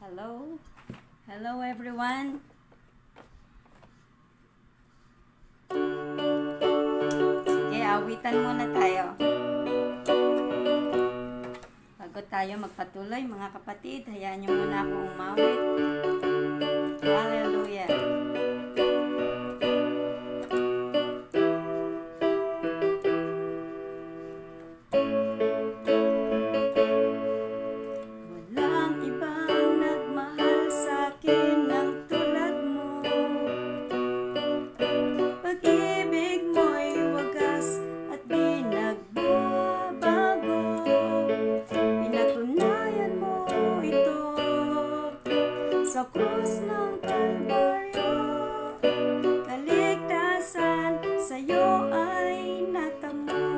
Hello. Hello everyone. Sige, awitan muna tayo. Bago tayo magpatuloy, mga kapatid, hayaan niyo muna akong umawit. Hallelujah. Sa krus ng Kalbaryo, kaligtasan sa'yo ay natamo.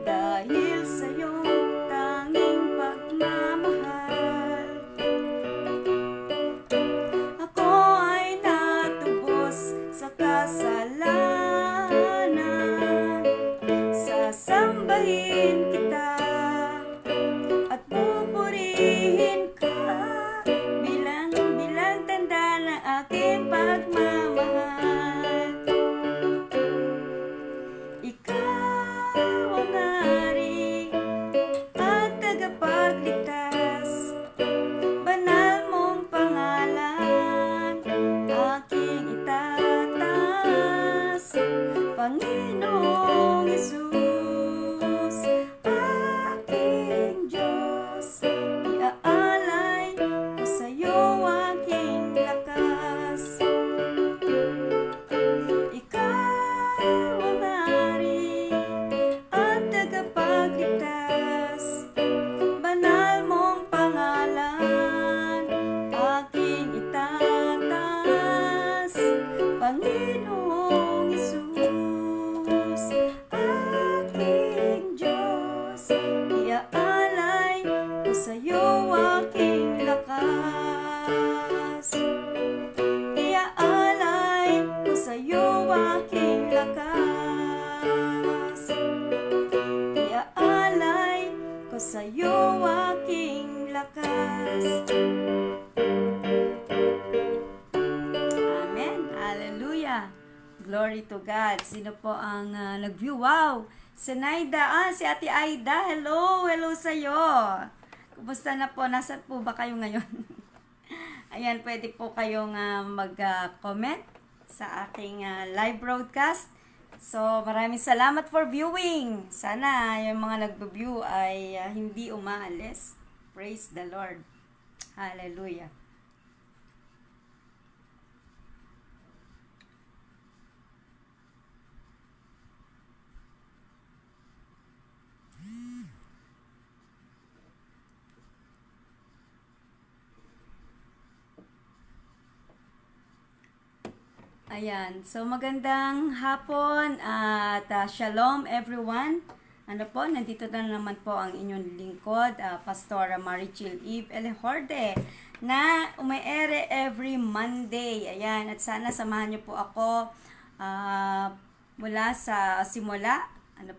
Dahil sa iyong tanging pagmamahal, ako ay natubos sa kasalanan. Sasambahin kita at pupurihin ka bilang tanda ng aking pagmamahal. Ikaw ang hari at tagapagligtas, banal mong pangalan aking itataas, Panginoong Hesus, aking Diyos. Iaalay ko sa'yo aking lakas. Ikaw ang hari at tagapagligtas, banal mong pangalan aking itataas, Panginoong Hesus, aking Diyos. Iaalay ko sa'yo aking lakas. Iaalay ko sa'yo aking lakas. Iaalay ko sa'yo aking lakas. Amen. Hallelujah. Glory to God. Sino po ang nag-view? Wow! Si Naida. Si Ate Aida. Hello! Hello sa'yo. Kumusta na po? Nasaan po ba kayo ngayon? Ayan, pwede po kayong mag-comment sa aking live broadcast. So, maraming salamat for viewing. Sana yung mga nag-view ay hindi umaalis. Praise the Lord. Hallelujah. Ayan, so magandang hapon at shalom everyone. Ano po, nandito na naman po ang inyong lingkod, Pastora Marichil Eve Elejorde, na umeere every Monday. Ayan, at sana samahan niyo po ako mula sa simula,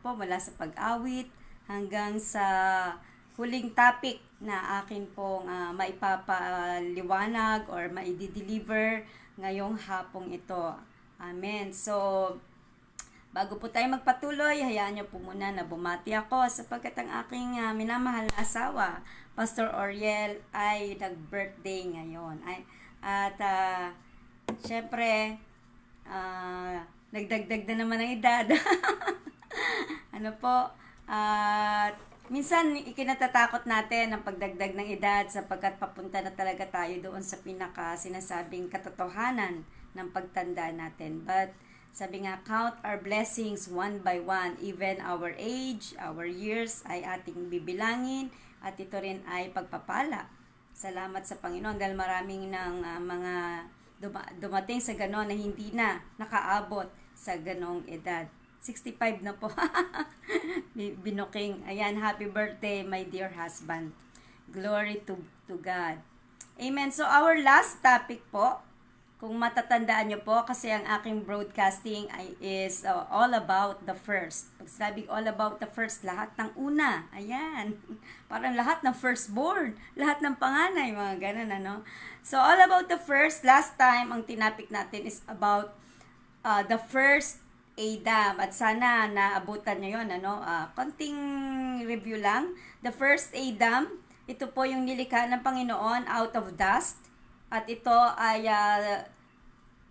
mula sa pag-awit hanggang sa huling topic na akin pong maipapaliwanag or maidi-deliver ngayong hapong ito. Amen. So, bago po tayo magpatuloy, hayaan niyo po muna na bumati ako sapagkat ang aking minamahal na asawa, Pastor Oriel, ay nag-birthday ngayon. At syempre, nagdagdag na naman ang edad. Minsan ikinatatakot natin ang pagdagdag ng edad sapagkat papunta na talaga tayo doon sa sinasabing katotohanan ng pagtanda natin. But sabi nga, count our blessings one by one. Even our age, our years ay ating bibilangin at ito rin ay pagpapala. Salamat sa Panginoon dahil maraming ng mga dumating sa ganon na hindi na nakaabot sa ganong edad. 65 na po. Binuking. Ayan, happy birthday, my dear husband. Glory to God. Amen. So, our last topic po, Kung matatandaan nyo po, kasi ang aking broadcasting is all about the first. Pag sinabing all about the first, lahat ng una. Ayan. Parang lahat ng firstborn. Lahat ng panganay. Mga ganun, ano. So, all about the first. Last time, ang tinapik natin is about the first Adam. At sana naabutan nyo yun, ano. Konting review lang. The first Adam, ito po yung nilikha ng Panginoon out of dust. At ito ay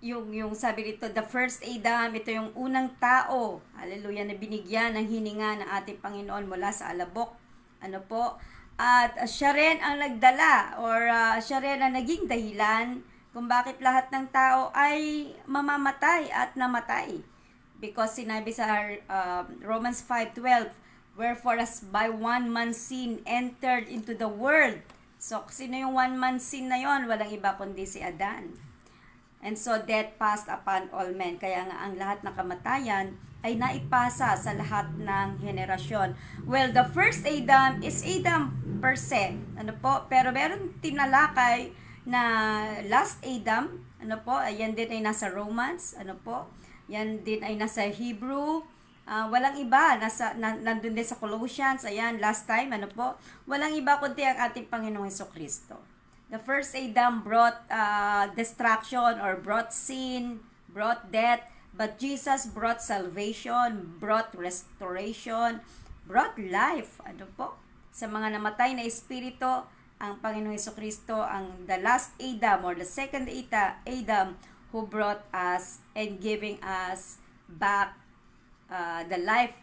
yung sabi dito, the first Adam, ito yung unang tao, hallelujah, na binigyan ng hininga ng ating Panginoon mula sa alabok. Ano po? At siya rin ang nagdala or siya rin ang naging dahilan kung bakit lahat ng tao ay mamamatay at namatay. Because sinabi sa Romans 5:12, wherefore as by one man's sin entered into the world. So, sino yung one man's sin na yon? Walang iba kundi si Adan. And so, death passed upon all men. Kaya nga, ang lahat ng kamatayan ay naipasa sa lahat ng henerasyon. Well, the first Adam is Adam per se. Ano po? Pero meron tinalakay na last Adam. Ano po? Yan din ay nasa Romans. Ano po? Yan din ay nasa Hebrew. Walang iba. Nandun din sa Colossians. Ayan, last time. Ano po? Walang iba kundi ang ating Panginoong Hesukristo. The first Adam brought destruction or brought sin, brought death, but Jesus brought salvation, brought restoration, brought life. Ano po? Sa mga namatay na espiritu, ang Panginoong Hesukristo ang the last Adam or the second Adam who brought us and giving us back the life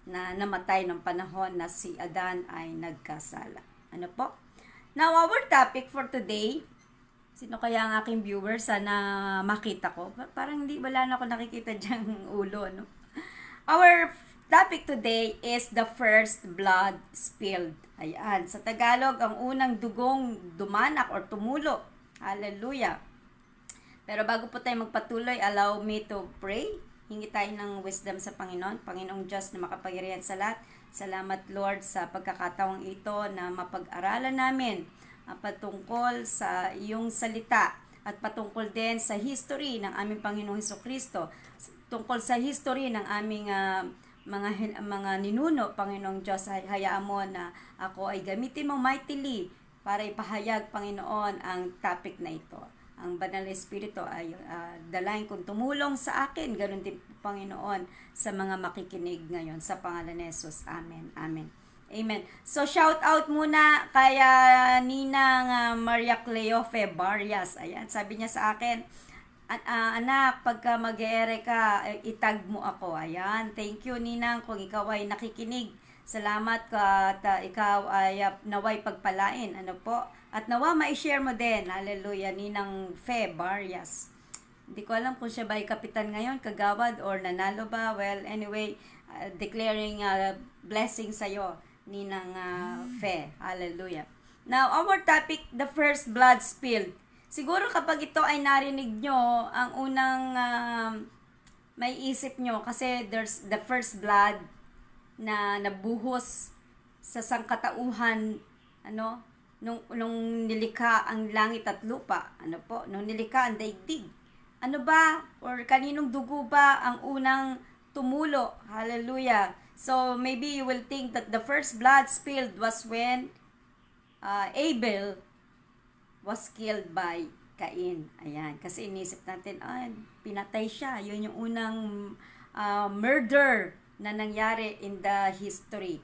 na namatay ng panahon na si Adan ay nagkasala. Ano po? Now, our topic for today, sino kaya ang aking viewers? Sana makita ko. Parang wala na ako nakikita dyang ulo, no? Our topic today is the first blood spilled. Ayan, sa Tagalog, ang unang dugong dumanak or tumulo. Hallelujah. Pero bago po tayo magpatuloy, allow me to pray. Hingi tayo ng wisdom sa Panginoon. Panginoong Diyos na makapangyarihan sa lahat. Salamat Lord sa pagkakataong ito na mapag-aralan namin patungkol sa iyong salita at patungkol din sa history ng aming Panginoong Hesukristo, tungkol sa history ng aming mga ninuno. Panginoong Diyos, hayaan mo na ako ay gamitin mo mightily para ipahayag, Panginoon, ang topic na ito. Ang Banal na Espiritu ay dalayan kong tumulong sa akin. Ganon din po, Panginoon, sa mga makikinig ngayon. Sa pangalan ni Jesus. Amen. Amen. Amen. So, shout out muna kay Ninang Maria Cleofe Barrias. Ayan, sabi niya sa akin, anak, pagka mag-e-ere ka, itag mo ako. Ayan, thank you, Ninang, kung ikaw ay nakikinig. Salamat at ikaw ay naway pagpalain. Ano po? At nawa ma-share mo din. Hallelujah. Ninang Fe Barrias. Hindi ko alam kung siya ba ay kapitan ngayon, kagawad, or nanalo ba. Well, anyway, declaring blessing sa'yo, Ninang Fe. Hallelujah. Now, our topic, the first blood spilled. Siguro kapag ito ay narinig nyo, ang unang may isip nyo, kasi there's the first blood na nabuhos sa sangkatauhan, ano, nung nilikha ang langit at lupa, ano po, nung nilikha ang daigdig. Ano ba, or kaninong dugo ba ang unang tumulo? Hallelujah. So, maybe you will think that the first blood spilled was when Abel was killed by Cain. Ayan, kasi inisip natin, pinatay siya. Yun yung unang murder na nangyari in the history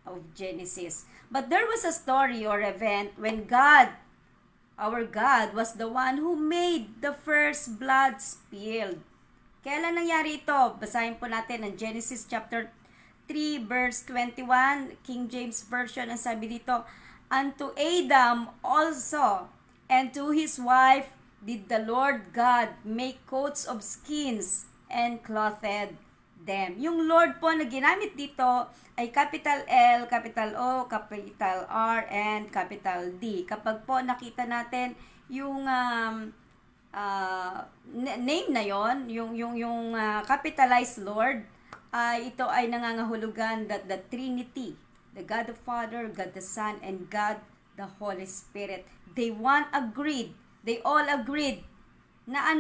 of Genesis. But there was a story or event when God, our God, was the one who made the first blood spilled. Kailan nangyari ito? Basahin po natin ang Genesis chapter 3 verse 21, King James Version. Ang sabi dito, unto Adam also and to his wife did the Lord God make coats of skins and clothed them. Yung Lord po na ginamit dito ay capital L, capital O, capital R, and capital D. Kapag po nakita natin yung name na yon, yung capitalized Lord, ito ay nangangahulugan that the Trinity, the God the Father, God the Son, and God the Holy Spirit, they all agreed na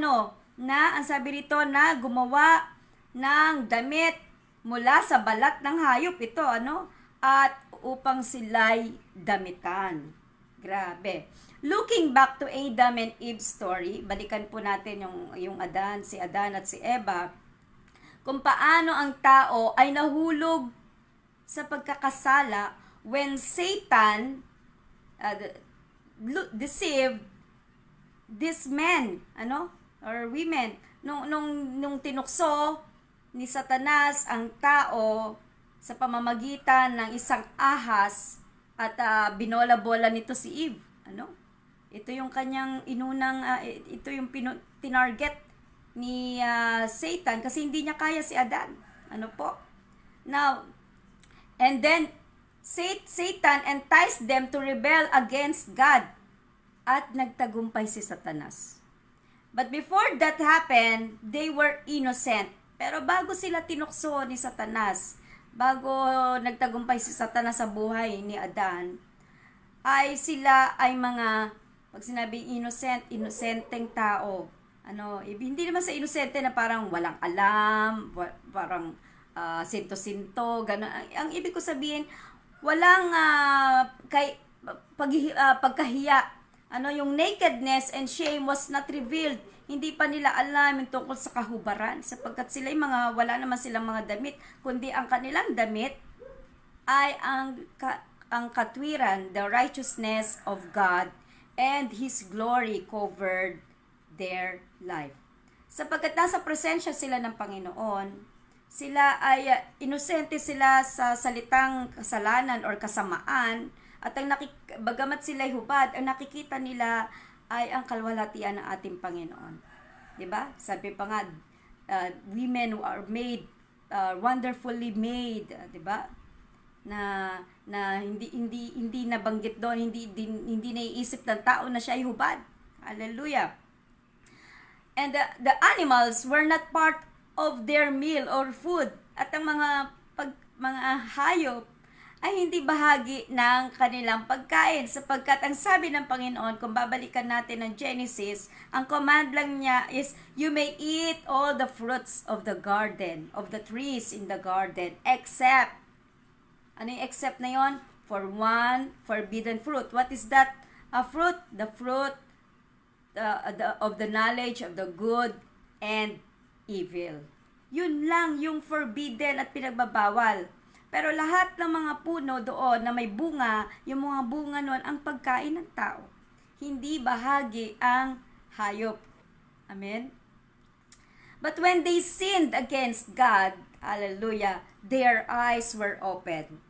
ang sabi rito na gumawa ng damit mula sa balat ng hayop ito, at upang sila'y damitan. Grabe. Looking back to Adam and Eve's story, balikan po natin yung si Adan at si Eva, kung paano ang tao ay nahulog sa pagkakasala when Satan deceived these men, or women, nung tinukso ni Satanas ang tao sa pamamagitan ng isang ahas at binola-bola nito si Eve, Ito yung kanyang ito yung tinarget ni Satan kasi hindi niya kaya si Adan. Now, and then Satan enticed them to rebel against God at nagtagumpay si Satanas. But before that happened, they were innocent. Pero bago sila tinukso ni Satanas, bago nagtagumpay si Satanas sa buhay ni Adan, ay sila ay pag sinabing innocenteng tao. Hindi naman sa inosente na parang walang alam, parang sinto-sinto, gano'n. Ang ibig ko sabihin, walang pagkahiya. Yung nakedness and shame was not revealed. Hindi pa nila alam yung tungkol sa kahubaran sapagkat sila wala naman silang mga damit, kundi ang kanilang damit ay ang katwiran, the righteousness of God and His glory covered their life. Sapagkat nasa presensya sila ng Panginoon, sila ay inosente sila sa salitang kasalanan or kasamaan, at bagamat sila'y hubad, ang nakikita nila ay ang kalwalhatian ng ating Panginoon. 'Di ba? Sabi pa nga, women who are made, wonderfully made, 'di ba? Na hindi nabanggit doon, hindi naiisip ng tao na siya ay hubad. Hallelujah. And the animals were not part of their meal or food. At ang mga hayop ay hindi bahagi ng kanilang pagkain sapagkat ang sabi ng Panginoon, kung babalikan natin ng Genesis, ang command lang niya is, you may eat all the fruits of the garden, of the trees in the garden, except, ano yung except na yon? For one forbidden fruit. What is that fruit? The fruit of the knowledge of the good and evil. Yun lang yung forbidden at pinagbabawal. Pero lahat ng mga puno doon na may bunga, yung mga bunga noon ang pagkain ng tao. Hindi bahagi ang hayop. Amen? But when they sinned against God, hallelujah, their eyes were opened.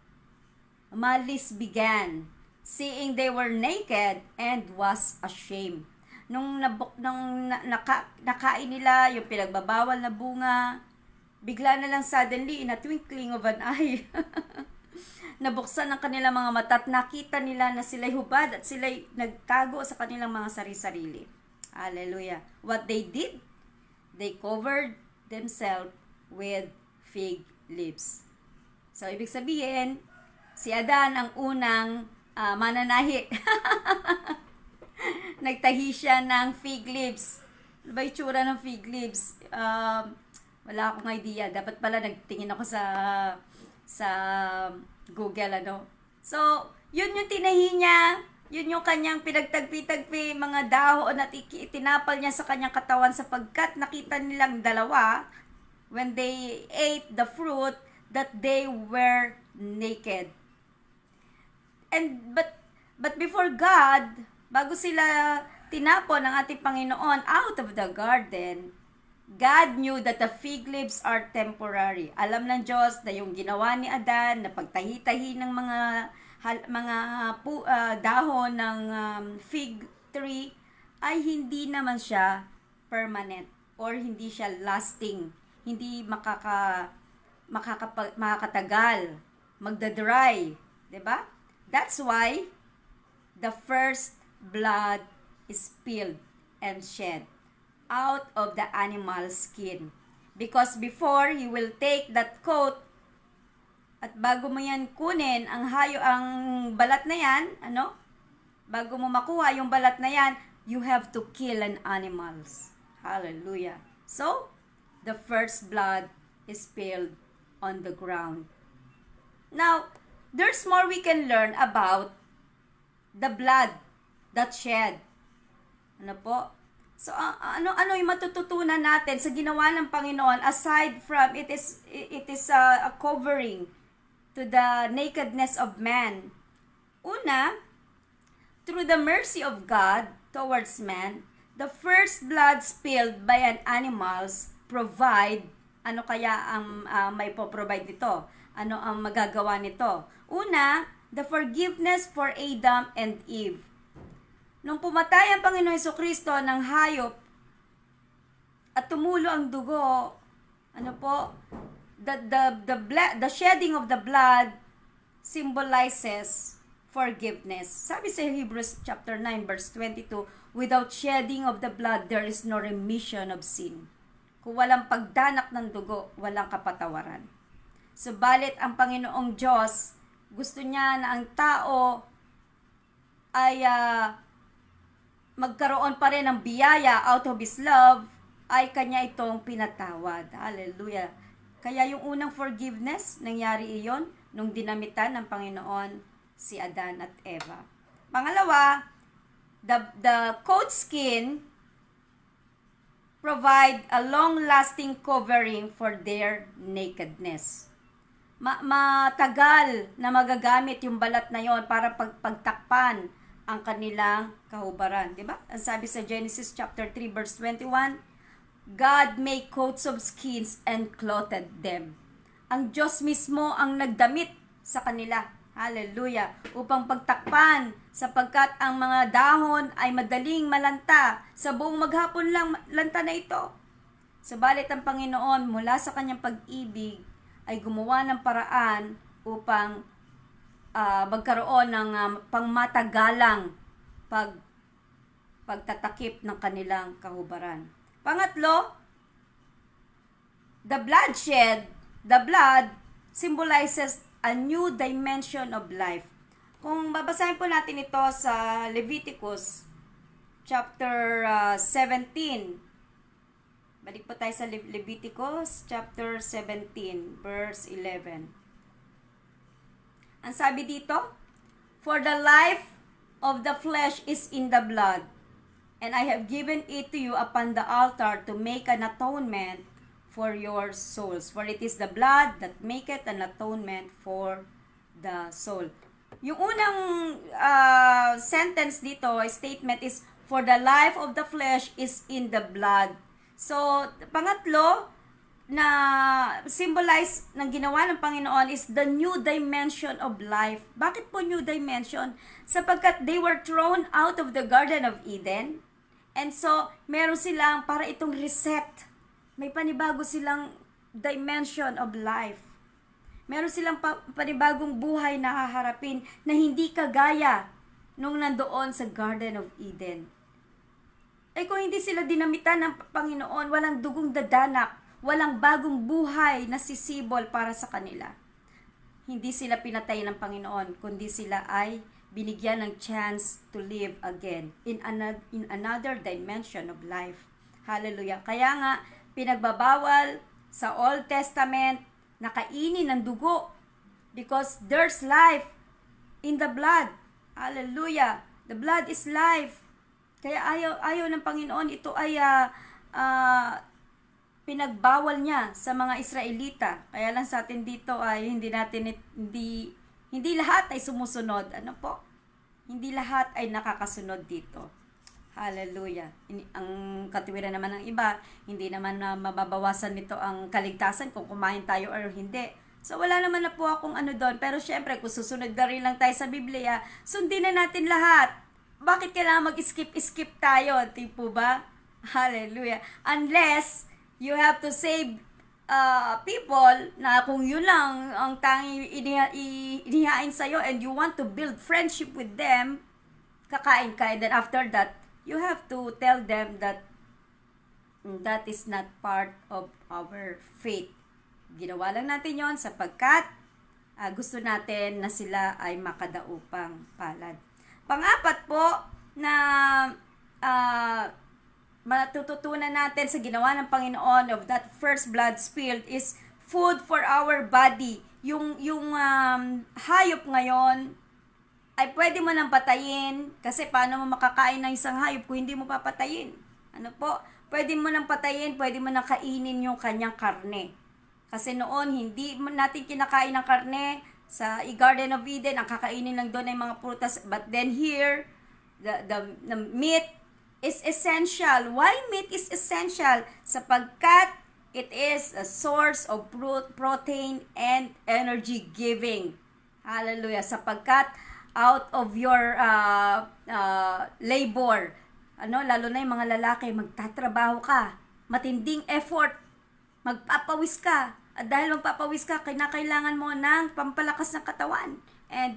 Malice began, seeing they were naked and was ashamed. Nung nakain nila yung pinagbabawal na bunga, bigla na lang suddenly, in a twinkling of an eye, nabuksan ang kanilang mga mata at nakita nila na sila'y hubad at sila'y nagtago sa kanilang mga sarili-sarili. Hallelujah. What they did, they covered themselves with fig leaves. So, ibig sabihin, si Adan ang unang mananahi. Nagtahi siya ng fig leaves. Ano ba itsura ng fig leaves? Wala akong idea. Dapat pala nagtingin ako sa Google, So, yun yung tinahi niya. Yun yung kanyang pinagtagpi-tagpi, mga dahon at itinapal niya sa kanyang katawan sapagkat nakita nilang dalawa, when they ate the fruit, that they were naked. But before God, bago sila tinapon ng ating Panginoon out of the garden, God knew that the fig leaves are temporary. Alam ng Diyos na yung ginawa ni Adan na pagtahi-tahi ng dahon ng fig tree ay hindi naman siya permanent or hindi siya lasting. Hindi makakatagal, magdadry, 'di ba? That's why the first blood is spilled and shed out of the animal's skin. Because before you will take that coat, at bago mo yan kunin, ang balat na yan, bago mo makuha yung balat na yan, you have to kill an animals. Hallelujah. So, the first blood is spilled on the ground. Now, there's more we can learn about the blood that shed. Ano po? So, ano yung matututunan natin sa ginawa ng Panginoon aside from it is a covering to the nakedness of man. Una, through the mercy of God towards man, the first blood spilled by an animals provide, ano kaya ang may po-provide nito? Ano ang magagawa nito? Una, the forgiveness for Adam and Eve. Nung pumatay ang Panginoon Jesucristo ng hayop at tumulo ang dugo, ano po, the shedding of the blood symbolizes forgiveness. Sabi sa Hebrews chapter 9 verse 22, without shedding of the blood, there is no remission of sin. Kung walang pagdanak ng dugo, walang kapatawaran. Subalit ang Panginoong Diyos, gusto niya na ang tao ay magkaroon pa rin ng biyaya out of His love, ay Kanya itong pinatawad. Hallelujah. Kaya yung unang forgiveness, nangyari iyon nung dinamitan ng Panginoon si Adan at Eva. Pangalawa, the coat skin provide a long-lasting covering for their nakedness. Matagal na magagamit yung balat na yon para pagtakpan ang kanilang kahubaran. Diba? Ang sabi sa Genesis chapter 3 verse 21, God made coats of skins and clothed them. Ang Diyos mismo ang nagdamit sa kanila. Hallelujah. Upang pagtakpan, sapagkat ang mga dahon ay madaling malanta. Sa buong maghapon lang lanta na ito. Subalit ang Panginoon mula sa kanyang pag-ibig ay gumawa ng paraan upang magkaroon ng pangmatagalang pagtatakip ng kanilang kahubaran. Pangatlo, the blood symbolizes a new dimension of life. Kung babasahin po natin ito sa Leviticus chapter 17. Balik po tayo sa Leviticus chapter 17 verse 11. Ang sabi dito, for the life of the flesh is in the blood, and I have given it to you upon the altar to make an atonement for your souls. For it is the blood that maketh an atonement for the soul. Yung unang sentence dito, statement is, for the life of the flesh is in the blood. So, pangatlo, na symbolize ng ginawa ng Panginoon is the new dimension of life. Bakit po new dimension? Sapagkat they were thrown out of the Garden of Eden. And so, meron silang para itong reset. May panibago silang dimension of life. Meron silang panibagong buhay na haharapin na hindi kagaya nung nandoon sa Garden of Eden. Ay kung hindi sila dinamitan ng Panginoon, walang dugong dadanak, walang bagong buhay na sisibol para sa kanila. Hindi sila pinatay ng Panginoon, kundi sila ay binigyan ng chance to live again in another dimension of life. Hallelujah. Kaya nga, pinagbabawal sa Old Testament na kainin ng dugo because there's life in the blood. Hallelujah. The blood is life. Kaya ayaw ng Panginoon, ito ay pinagbawal niya sa mga Israelita. Kaya lang sa atin dito ay hindi lahat ay sumusunod. Ano po? Hindi lahat ay nakakasunod dito. Hallelujah. Ang katuwiran naman ng iba, hindi naman na mababawasan nito ang kaligtasan kung kumain tayo or hindi. So wala naman na po akong ano doon. Pero syempre, kung susunod na rin lang tayo sa Biblia, sundin na natin lahat. Bakit kailangan mag-skip tayo? Di po ba? Hallelujah. Unless you have to save people na kung yun lang ang tanging inihain sa'yo and you want to build friendship with them, kakain ka. And then after that, you have to tell them that that is not part of our faith. Ginawa lang natin yon sapagkat gusto natin na sila ay makadaupang palad. Pang-apat po na matututunan natin sa ginawa ng Panginoon of that first blood spilled is food for our body. Yung hayop ngayon ay pwede mo nang patayin kasi paano mo makakain ng isang hayop kung hindi mo papatayin? Ano po? Pwede mo nang patayin, pwede mo nang kainin yung kanyang karne. Kasi noon, hindi natin kinakain ng karne sa Garden of Eden, ang kakainin lang doon ay mga prutas. But then here, the meat is essential. Why meat is essential? Sapagkat it is a source of protein and energy giving. Hallelujah. Sapagkat out of your labor, lalo na yung mga lalaki, magtatrabaho ka, matinding effort, magpapawis ka. At dahil magpapawis ka, kinakailangan mo ng pampalakas ng katawan. And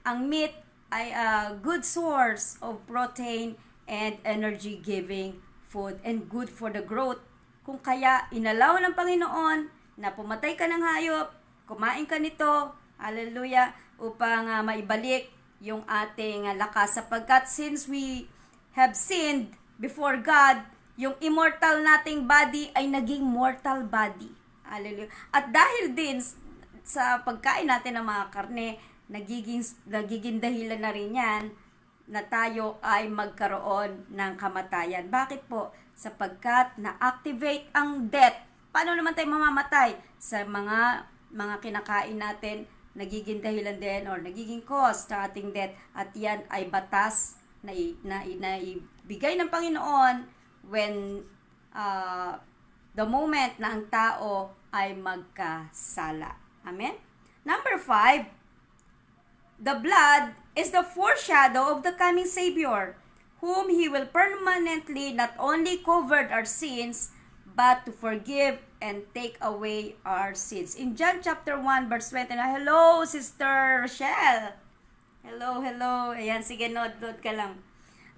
ang meat ay a good source of protein and energy-giving food and good for the growth. Kung kaya, inalaw ng Panginoon na pumatay ka ng hayop, kumain ka nito, hallelujah, upang maibalik yung ating lakas. Sapagkat since we have sinned before God, yung immortal nating body ay naging mortal body. Hallelujah. At dahil din sa pagkain natin ng mga karne, nagiging dahilan na rin yan na tayo ay magkaroon ng kamatayan. Bakit po? Sapagkat na-activate ang death. Paano naman tayo mamamatay? Sa mga kinakain natin, nagiging dahilan din or nagiging cause sa ating death. At yan ay batas na ibigay ng Panginoon when the moment na ang tao ay magkasala. Amen? Number 5, the blood is the foreshadow of the coming Savior, whom He will permanently not only cover our sins, but to forgive and take away our sins. In John chapter 1, verse 20, hello, Sister Rochelle. Hello. Ayan, sige, note ka lang.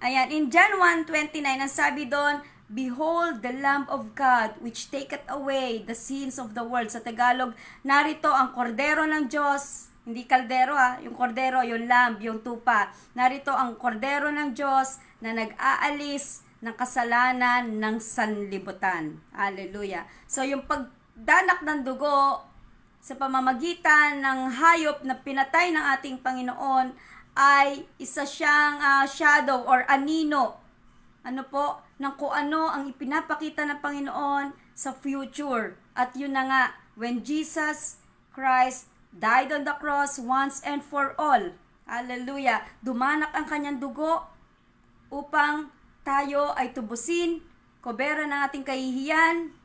Ayan, in John 1:29, ang sabi doon, behold the Lamb of God which taketh away the sins of the world. Sa Tagalog, narito ang kordero ng Diyos. Hindi kaldero yung kordero, yung lamb, yung tupa. Narito ang kordero ng Diyos na nag-aalis ng kasalanan ng sanlibutan. Hallelujah. So yung pagdanak ng dugo sa pamamagitan ng hayop na pinatay ng ating Panginoon ay isa siyang shadow or anino. Ng kung ano ang ipinapakita ng Panginoon sa future. At yun na nga, when Jesus Christ died on the cross once and for all, hallelujah, dumanak ang kanyang dugo upang tayo ay tubusin, koberan ng ating kahihiyan,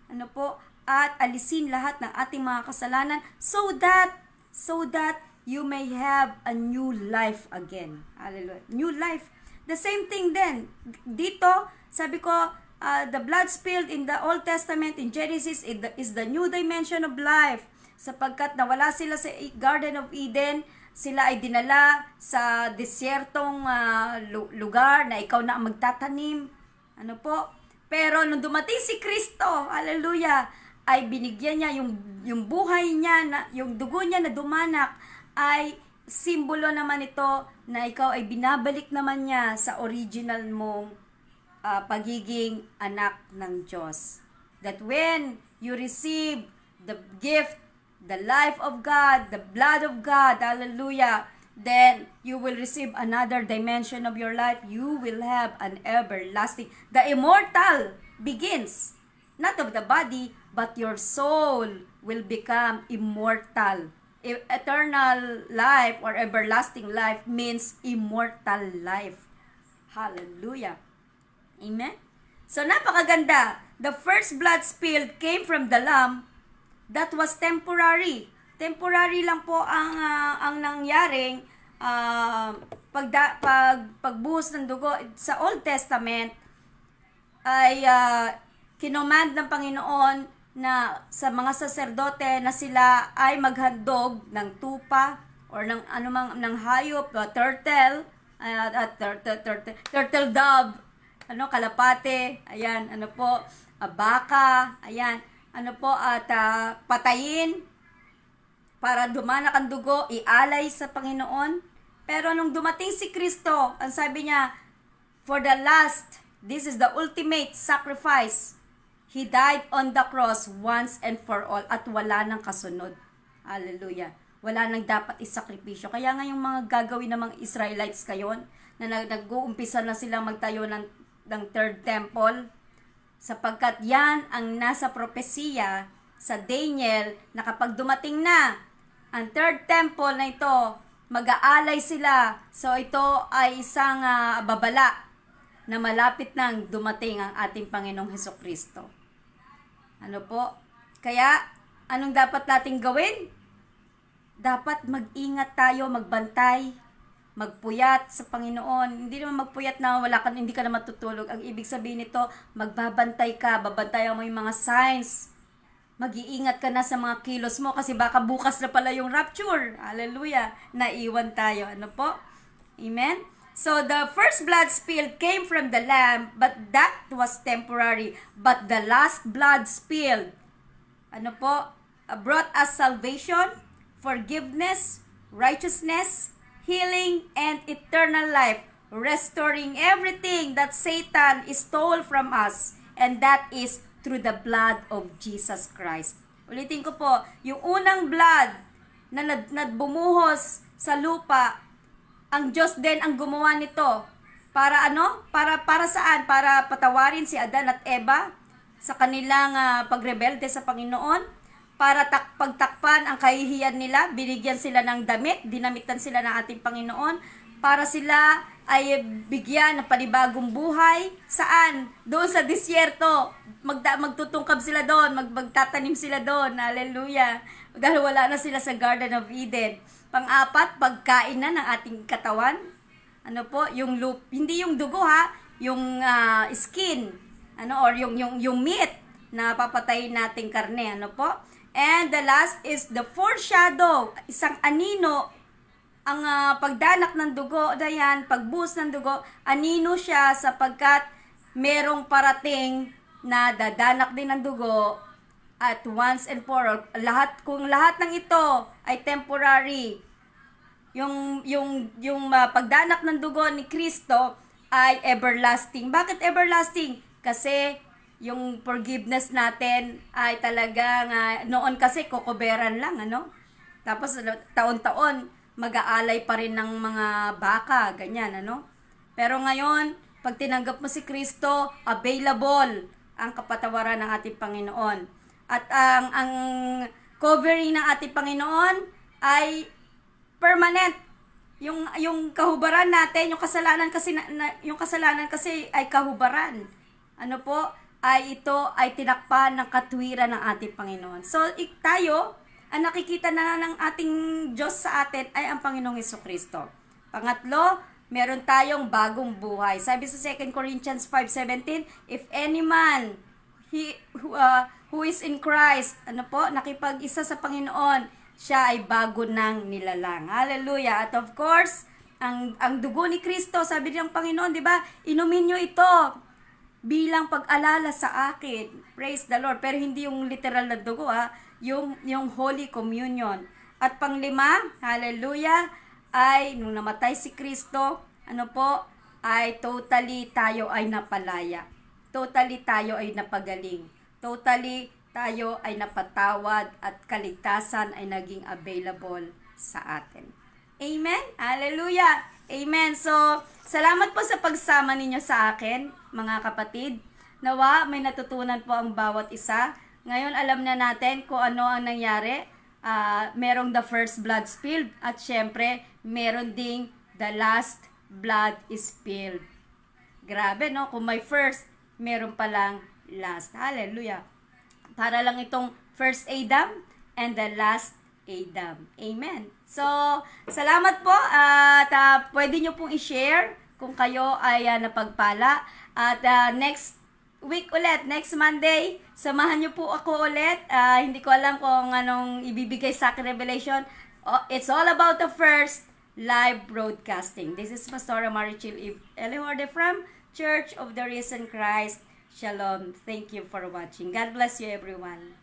at alisin lahat ng ating mga kasalanan so that you may have a new life again. Hallelujah. New life. The same thing then. Dito, sabi ko, the blood spilled in the Old Testament, in Genesis, is the new dimension of life. Sapagkat nawala sila sa Garden of Eden, sila ay dinala sa desyertong lugar na ikaw na ang magtatanim. Pero nung dumating si Kristo, hallelujah, ay binigyan niya yung buhay niya, yung dugo niya na dumanak, ay simbolo naman ito na ikaw ay binabalik naman niya sa original mong pagiging anak ng Diyos. That when you receive the gift, the life of God, the blood of God, hallelujah, then you will receive another dimension of your life. You will have an everlasting, the immortal begins, not of the body, but your soul will become immortal. Eternal life or everlasting life means immortal life. Hallelujah. Amen? So, napakaganda. The first blood spilled came from the lamb. That was temporary. Temporary lang po ang nangyaring pagbuhos ng dugo. Sa Old Testament ay kinomand ng Panginoon na sa mga saserdote na sila ay maghandog ng tupa or ng anumang ng hayop, turtle, turtle dove, kalapate, ayan, baka, ayan, at patayin para dumanak ang dugo, ialay sa Panginoon. Pero nung dumating si Kristo, ang sabi niya, for the last This is the ultimate sacrifice. He died on the cross once and for all at wala nang kasunod. Hallelujah. Wala nang dapat isakripisyo. Kaya nga yung mga gagawin ng mga Israelites ngayon, na nag-uumpisa na sila magtayo ng third temple, sapagkat yan ang nasa propesiya sa Daniel na kapag dumating na ang third temple na ito, mag-aalay sila. So ito ay isang babala na malapit nang dumating ang ating Panginoong Hesukristo. Ano po? Kaya, anong dapat nating gawin? Dapat mag-ingat tayo, magbantay, magpuyat sa Panginoon. Hindi naman magpuyat na hindi ka na matutulog. Ang ibig sabihin nito, magbabantay ka, babantayan mo yung mga signs. Mag-iingat ka na sa mga kilos mo kasi baka bukas na pala yung rapture. Hallelujah! Naiwan tayo. Ano po? Amen? So, the first blood spilled came from the lamb, but that was temporary. But the last blood spilled, ano po, brought us salvation, forgiveness, righteousness, healing, and eternal life, restoring everything that Satan stole from us, and that is through the blood of Jesus Christ. Ulitin ko po, yung unang blood na bumuhos sa lupa, ang Diyos din ang gumawa nito. Para ano? Para saan? Para patawarin si Adan at Eva sa kanilang pagrebelde sa Panginoon. Para pagtakpan ang kahihiyan nila, binigyan sila ng damit, dinamitan sila ng ating Panginoon. Para sila ay bigyan ng panibagong buhay. Saan? Doon sa disyerto. Magtutungkab sila doon, magtatanim sila doon. Hallelujah. Dahil wala na sila sa Garden of Eden. Pang-apat, pagkain na ng ating katawan. Ano po? Hindi yung dugo ha, yung skin. Or yung meat na papatayin nating karne. Ano po? And the last is the foreshadow. Isang anino. Ang pagdanak ng dugo, pagbuhos ng dugo, anino siya sapagkat merong parating na dadanak din ng dugo at once and for all. Kung lahat ng ito ay temporary, yung pagdanak ng dugo ni Kristo ay everlasting. Bakit everlasting? Kasi yung forgiveness natin ay talagang noon kasi kokoberan lang, Tapos taon-taon mag-aalay pa rin ng mga baka, ganyan, Pero ngayon, pag tinanggap mo si Kristo, available ang kapatawaran ng ating Panginoon. At ang covering ng ating Panginoon ay permanent. Yung kahubaran natin, yung kasalanan kasi ay kahubaran. Ano po? Ito ay tinakpan ng katwiran ng ating Panginoon. So, tayo, ang nakikita na ng ating Diyos sa atin ay ang Panginoong Hesukristo. Pangatlo, meron tayong bagong buhay. Sabi sa 2 Corinthians 5:17, if any man who is in Christ, nakipag-isa sa Panginoon, siya ay bago ng nilalang. Hallelujah! At of course, ang dugo ni Kristo, sabi ng Panginoon, di ba? Inumin nyo ito bilang pag-alala sa akin. Praise the Lord. Pero hindi yung literal na dugo, yung Holy Communion. At panglima, hallelujah, ay nung namatay si Kristo, ay totally tayo ay napalaya. Totally tayo ay napagaling. Totally tayo ay napatawad at kaligtasan ay naging available sa atin. Amen? Hallelujah! Amen. So, salamat po sa pagsama ninyo sa akin, mga kapatid. Nawa, may natutunan po ang bawat isa. Ngayon, alam na natin kung ano ang nangyari. Merong the first blood spilled at syempre, meron ding the last blood is spilled. Grabe, no? Kung may first, meron palang last. Hallelujah. Para lang itong first Adam and the last Adam. Amen. So, salamat po at pwede nyo pong i-share kung kayo ay napagpala. At next week ulit, next Monday, samahan nyo po ako ulit. Hindi ko alam kung anong ibibigay sa akin revelation. It's all about the first live broadcasting. This is Pastora Marichil Elihorde from Church of the Risen Christ. Shalom. Thank you for watching. God bless you everyone.